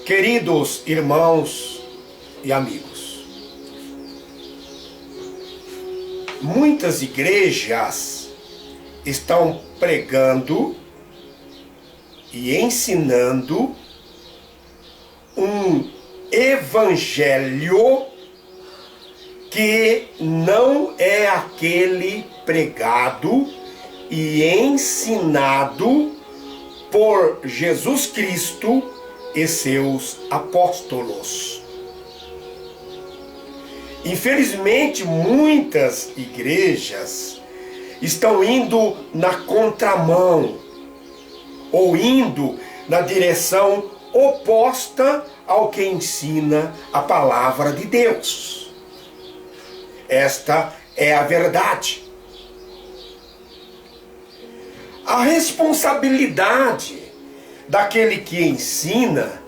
Queridos irmãos e amigos, muitas igrejas estão pregando e ensinando um evangelho que não é aquele pregado e ensinado por Jesus Cristo e seus apóstolos. Infelizmente, muitas igrejas estão indo na contramão ou indo na direção oposta ao que ensina a palavra de Deus. Esta é a verdade. A responsabilidade daquele que ensina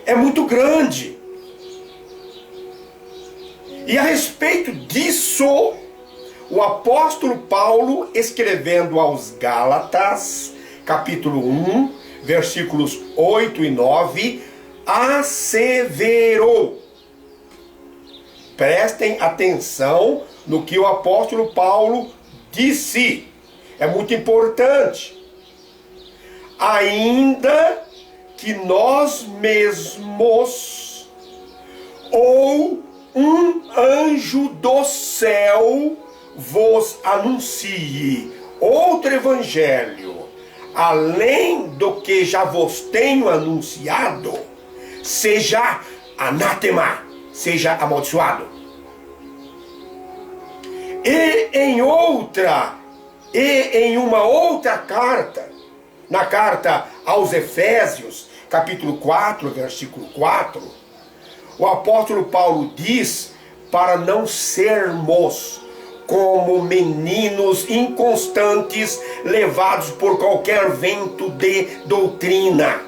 é muito grande. E a respeito disso, o apóstolo Paulo, escrevendo aos Gálatas, capítulo 1, versículos 8 e 9, asseverou. Prestem atenção no que o apóstolo Paulo disse. É muito importante. Ainda que nós mesmos ou um anjo do céu vos anuncie outro evangelho, além do que já vos tenho anunciado, seja anátema, seja amaldiçoado. E em uma outra carta, na carta aos Efésios, capítulo 4, versículo 4, o apóstolo Paulo diz para não sermos como meninos inconstantes, levados por qualquer vento de doutrina.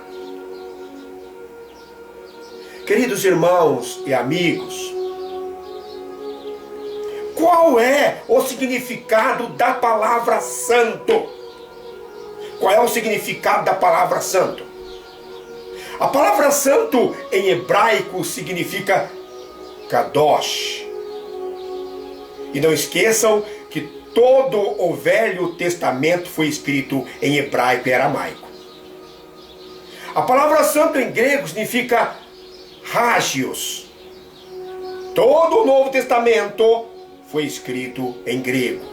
Queridos irmãos e amigos, qual é o significado da palavra santo? Qual é o significado da palavra santo? A palavra santo em hebraico significa kadosh. E não esqueçam que todo o Velho Testamento foi escrito em hebraico e aramaico. A palavra santo em grego significa hagios. Todo o Novo Testamento foi escrito em grego.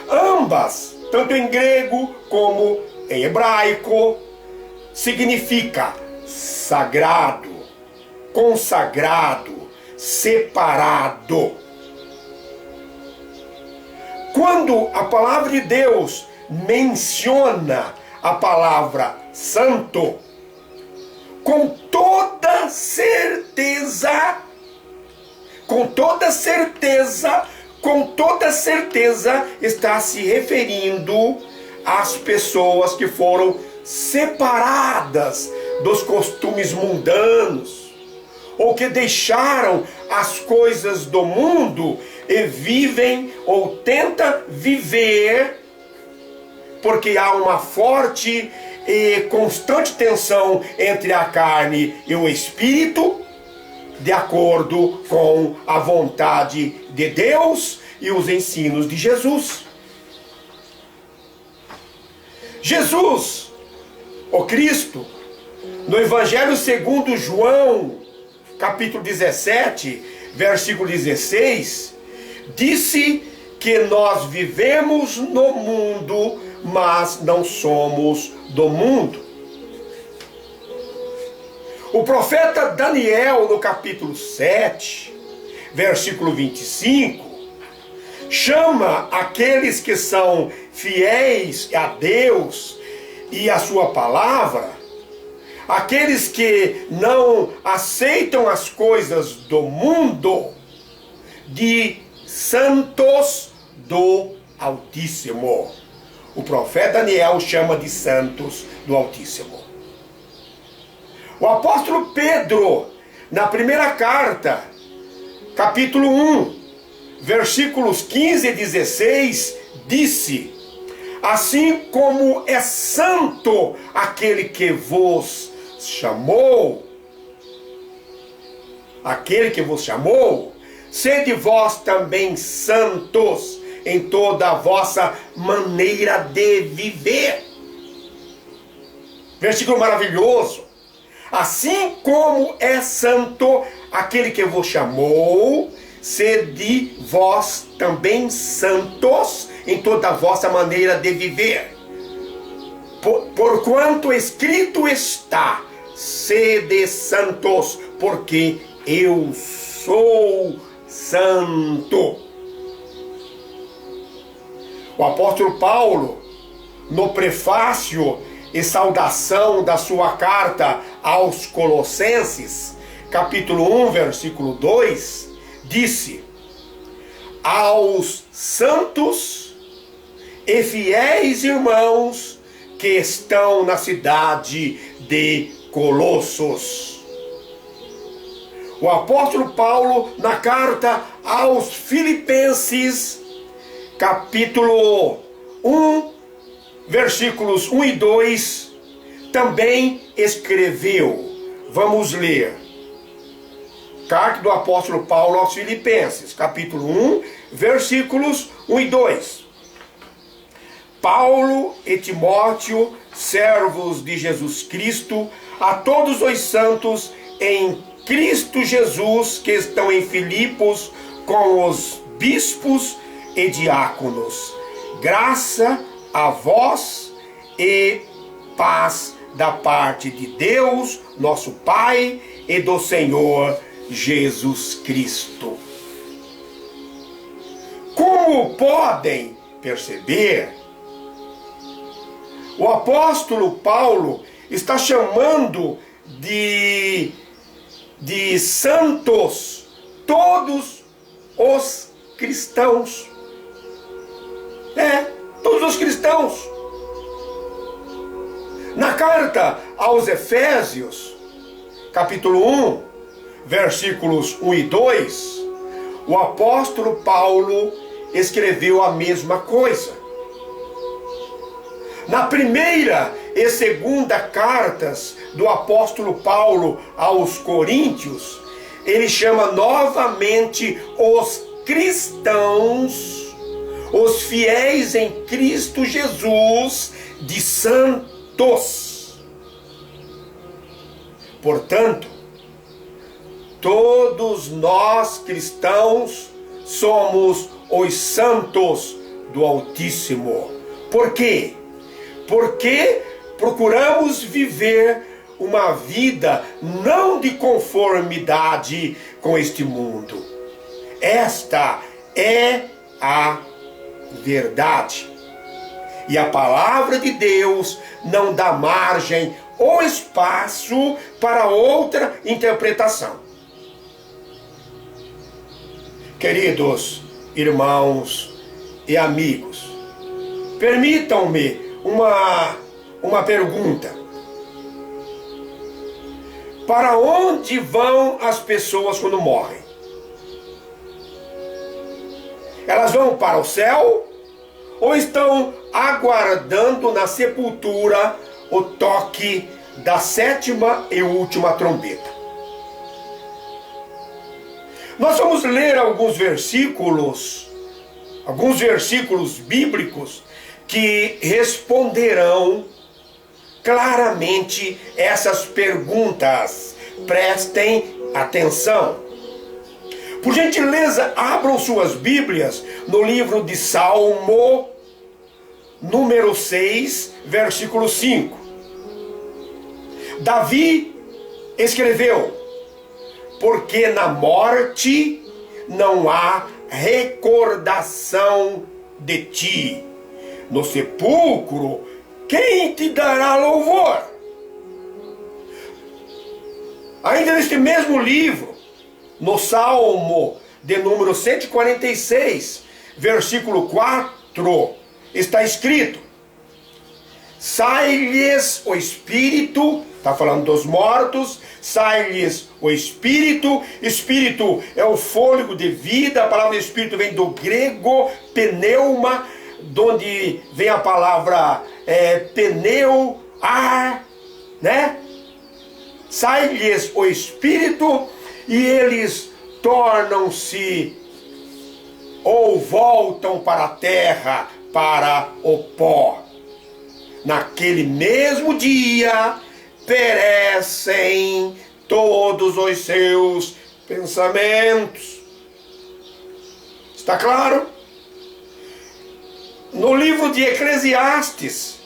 Ambas, tanto em grego como em hebraico, significa sagrado, consagrado, separado. Quando a palavra de Deus menciona a palavra santo, com toda certeza está se referindo às pessoas que foram separadas dos costumes mundanos, ou que deixaram as coisas do mundo e vivem ou tentam viver, porque há uma forte e constante tensão entre a carne e o espírito, de acordo com a vontade de Deus e os ensinos de Jesus. Jesus, o Cristo, no Evangelho segundo João, capítulo 17, versículo 16, disse que nós vivemos no mundo, mas não somos do mundo. O profeta Daniel, no capítulo 7, versículo 25, chama aqueles que são fiéis a Deus e a sua palavra, aqueles que não aceitam as coisas do mundo, de santos do Altíssimo. O profeta Daniel chama de santos do Altíssimo. O apóstolo Pedro, na primeira carta, capítulo 1, versículos 15 e 16, disse: assim como é santo aquele que vos chamou, aquele que vos chamou, sede vós também santos em toda a vossa maneira de viver. Versículo maravilhoso. Assim como é santo aquele que vos chamou, sede vós também santos em toda a vossa maneira de viver. Porquanto escrito está, sede santos, porque eu sou santo. O apóstolo Paulo, no prefácio e saudação da sua carta aos Colossenses, capítulo 1, versículo 2, disse: aos santos e fiéis irmãos que estão na cidade de Colossos. O apóstolo Paulo, na carta aos Filipenses, capítulo 1, versículos 1 e 2, também escreveu. Vamos ler. Carta do apóstolo Paulo aos Filipenses, capítulo 1, versículos 1 e 2. Paulo e Timóteo, servos de Jesus Cristo, a todos os santos em Cristo Jesus que estão em Filipos, com os bispos e diáconos. Graça a vós e paz da parte de Deus, nosso Pai, e do Senhor Jesus Cristo. Como podem perceber, o apóstolo Paulo está chamando de santos todos os cristãos. Todos os cristãos. Na carta aos Efésios, capítulo 1, versículos 1 e 2, o apóstolo Paulo escreveu a mesma coisa. Na primeira e segunda cartas do apóstolo Paulo aos Coríntios, ele chama novamente os cristãos, os fiéis em Cristo Jesus, de santos. Portanto, todos nós cristãos somos os santos do Altíssimo. Por quê? Porque procuramos viver uma vida não de conformidade com este mundo. Esta é a verdade. E a palavra de Deus não dá margem ou espaço para outra interpretação. Queridos irmãos e amigos, permitam-me uma pergunta. Para onde vão as pessoas quando morrem? Elas vão para o céu ou estão aguardando na sepultura o toque da sétima e última trombeta? Nós vamos ler alguns versículos bíblicos que responderão claramente essas perguntas. Prestem atenção. Por gentileza, abram suas Bíblias no livro de Salmo, número 6, versículo 5. Davi escreveu: porque na morte não há recordação de ti. No sepulcro, quem te dará louvor? Ainda neste mesmo livro, no Salmo de número 146, versículo 4, está escrito: sai-lhes o espírito, está falando dos mortos, sai-lhes o espírito. Espírito é o fôlego de vida. A palavra espírito vem do grego pneuma, de onde vem a palavra pneu, ar, né? sai-lhes o espírito e eles tornam-se ou voltam para a terra, para o pó. Naquele mesmo dia perecem todos os seus pensamentos. Está claro? No livro de Eclesiastes,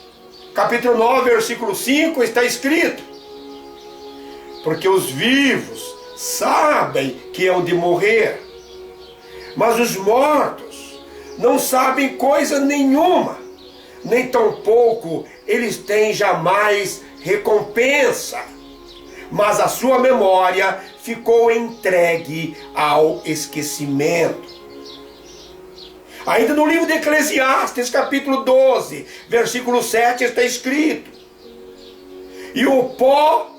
capítulo 9, versículo 5, está escrito: porque os vivos sabem que hão de morrer, mas os mortos não sabem coisa nenhuma, nem tampouco eles têm jamais recompensa, mas a sua memória ficou entregue ao esquecimento. Ainda no livro de Eclesiastes, capítulo 12, versículo 7, está escrito: e o pó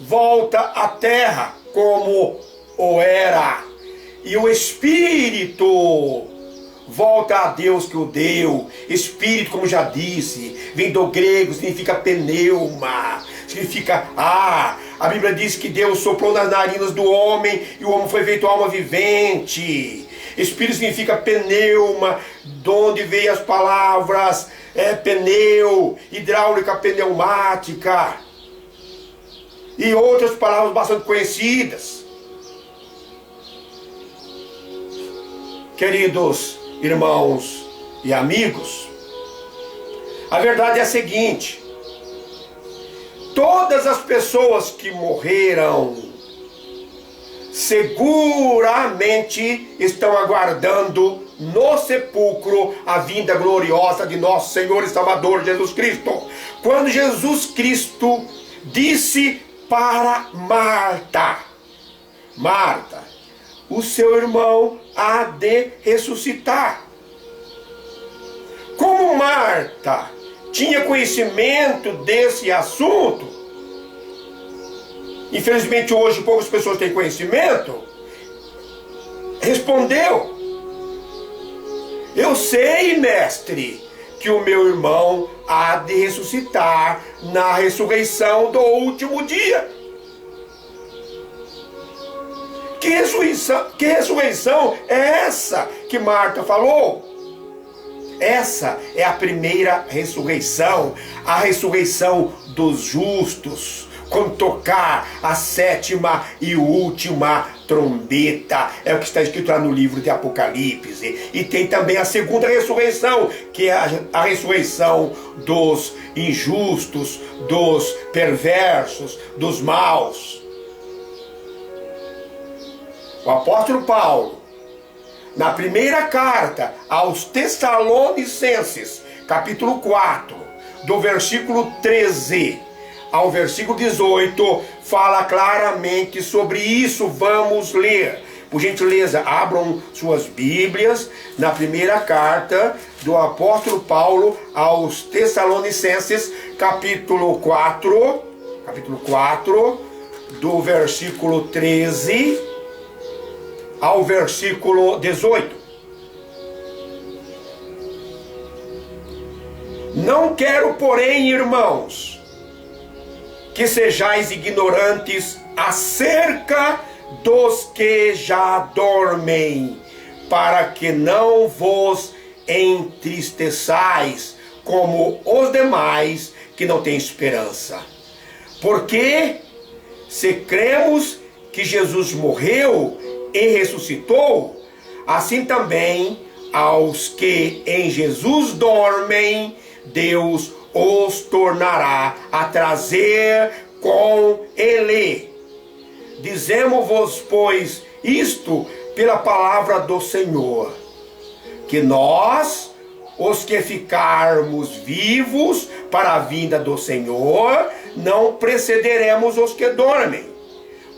volta à terra como o era, e o espírito volta a Deus que o deu. Espírito, como já disse, vem do grego, significa pneuma, significa ar. A Bíblia diz que Deus soprou nas narinas do homem e o homem foi feito alma vivente. Espírito significa pneuma, de onde veio as palavras pneu, hidráulica, pneumática e outras palavras bastante conhecidas. Queridos irmãos e amigos, a verdade é a seguinte: todas as pessoas que morreram seguramente estão aguardando no sepulcro a vinda gloriosa de nosso Senhor e Salvador Jesus Cristo. Quando Jesus Cristo disse para Marta: Marta, o seu irmão há de ressuscitar. Como Marta tinha conhecimento desse assunto, infelizmente hoje poucas pessoas têm conhecimento, respondeu: eu sei, mestre, que o meu irmão há de ressuscitar na ressurreição do último dia. Que ressurreição é essa que Marta falou? Essa é a primeira ressurreição, a ressurreição dos justos, quando tocar a sétima e última trombeta. É o que está escrito lá no livro de Apocalipse. E tem também a segunda ressurreição, que é a ressurreição dos injustos, dos perversos, dos maus. O apóstolo Paulo, na primeira carta aos Tessalonicenses, capítulo 4, do versículo 13 ao versículo 18, fala claramente sobre isso. Vamos ler. Por gentileza, abram suas Bíblias na primeira carta do apóstolo Paulo aos Tessalonicenses, capítulo 4, do versículo 13 ao versículo 18. Não quero, porém, irmãos, que sejais ignorantes acerca dos que já dormem, para que não vos entristeçais como os demais que não têm esperança. Porque se cremos que Jesus morreu e ressuscitou, assim também aos que em Jesus dormem, Deus os tornará a trazer com Ele. Dizemos-vos, pois, isto pela palavra do Senhor, que nós, os que ficarmos vivos para a vinda do Senhor, não precederemos os que dormem.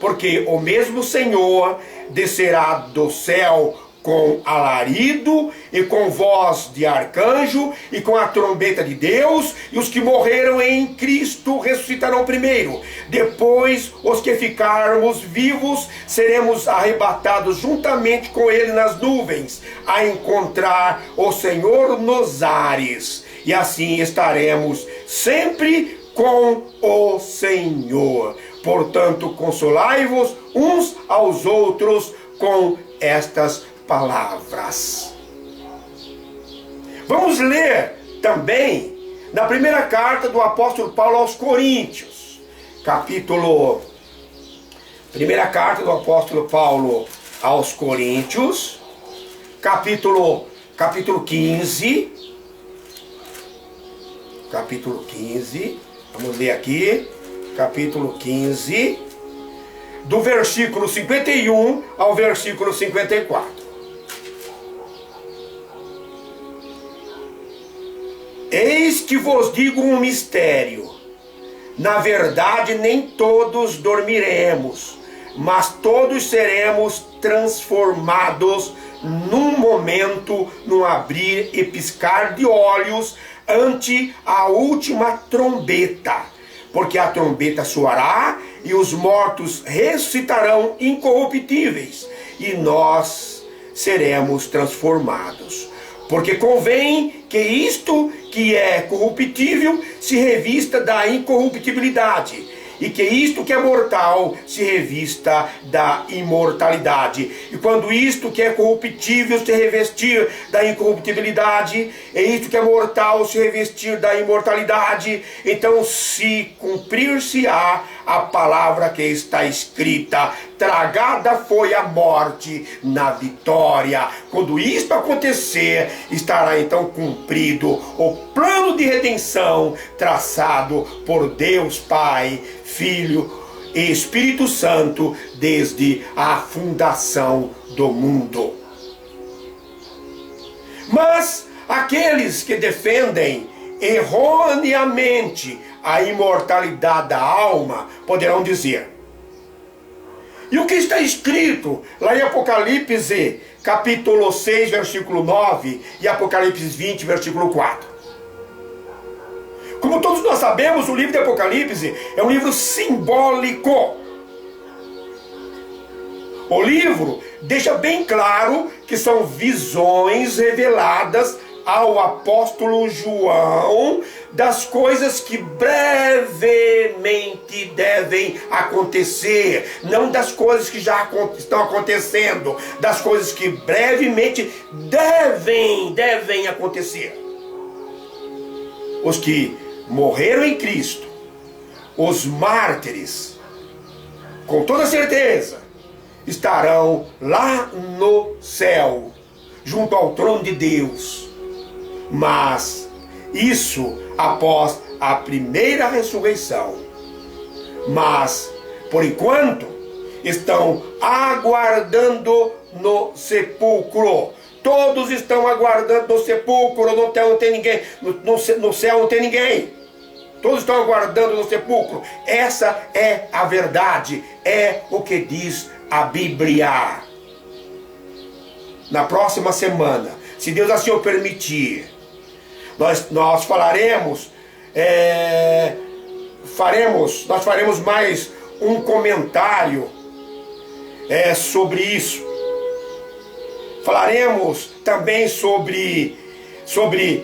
Porque o mesmo Senhor descerá do céu com alarido e com voz de arcanjo e com a trombeta de Deus, e os que morreram em Cristo ressuscitarão primeiro. Depois, os que ficarmos vivos, seremos arrebatados juntamente com Ele nas nuvens, a encontrar o Senhor nos ares, e assim estaremos sempre com o Senhor. Portanto, consolai-vos uns aos outros com estas palavras. Vamos ler também na primeira carta do apóstolo Paulo aos Coríntios, primeira carta do apóstolo Paulo aos Coríntios, capítulo 15, vamos ler aqui, capítulo 15, do versículo 51 ao versículo 54. Eis que vos digo um mistério. Na verdade, nem todos dormiremos, mas todos seremos transformados num momento, num abrir e piscar de olhos, ante a última trombeta. Porque a trombeta soará e os mortos ressuscitarão incorruptíveis, e nós seremos transformados. Porque convém que isto que é corruptível se revista da incorruptibilidade, e que isto que é mortal se revista da imortalidade. E quando isto que é corruptível se revestir da incorruptibilidade, e isto que é mortal se revestir da imortalidade, então se cumprir-se-á a palavra que está escrita: tragada foi a morte na vitória. Quando isto acontecer, estará então cumprido o plano de redenção traçado por Deus Pai, Filho e Espírito Santo desde a fundação do mundo. Mas aqueles que defendem erroneamente a imortalidade da alma poderão dizer: e o que está escrito lá em Apocalipse capítulo 6, versículo 9 e Apocalipse 20, versículo 4? Como todos nós sabemos, o livro de Apocalipse é um livro simbólico. O livro deixa bem claro que são visões reveladas ao apóstolo João das coisas que brevemente devem acontecer, não das coisas que já estão acontecendo, das coisas que brevemente devem acontecer. Os que morreram em Cristo, os mártires, com toda certeza, estarão lá no céu, junto ao trono de Deus. Mas isso após a primeira ressurreição. Mas, por enquanto, estão aguardando no sepulcro. Todos estão aguardando no sepulcro. No céu não tem ninguém. No céu não tem ninguém. Todos estão aguardando no sepulcro. Essa é a verdade. É o que diz a Bíblia. Na próxima semana, se Deus assim o permitir, nós falaremos, nós faremos mais um comentário sobre isso. Falaremos também sobre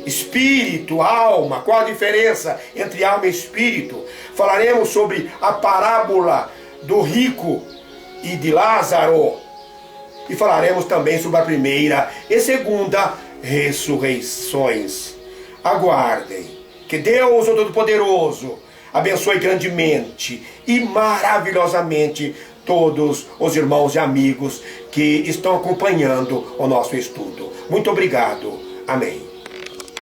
espírito, alma, qual a diferença entre alma e espírito. Falaremos sobre a parábola do rico e de Lázaro. E falaremos também sobre a primeira e segunda ressurreições. Aguardem. Que Deus, o Todo-Poderoso, abençoe grandemente e maravilhosamente todos os irmãos e amigos que estão acompanhando o nosso estudo. Muito obrigado. Amém.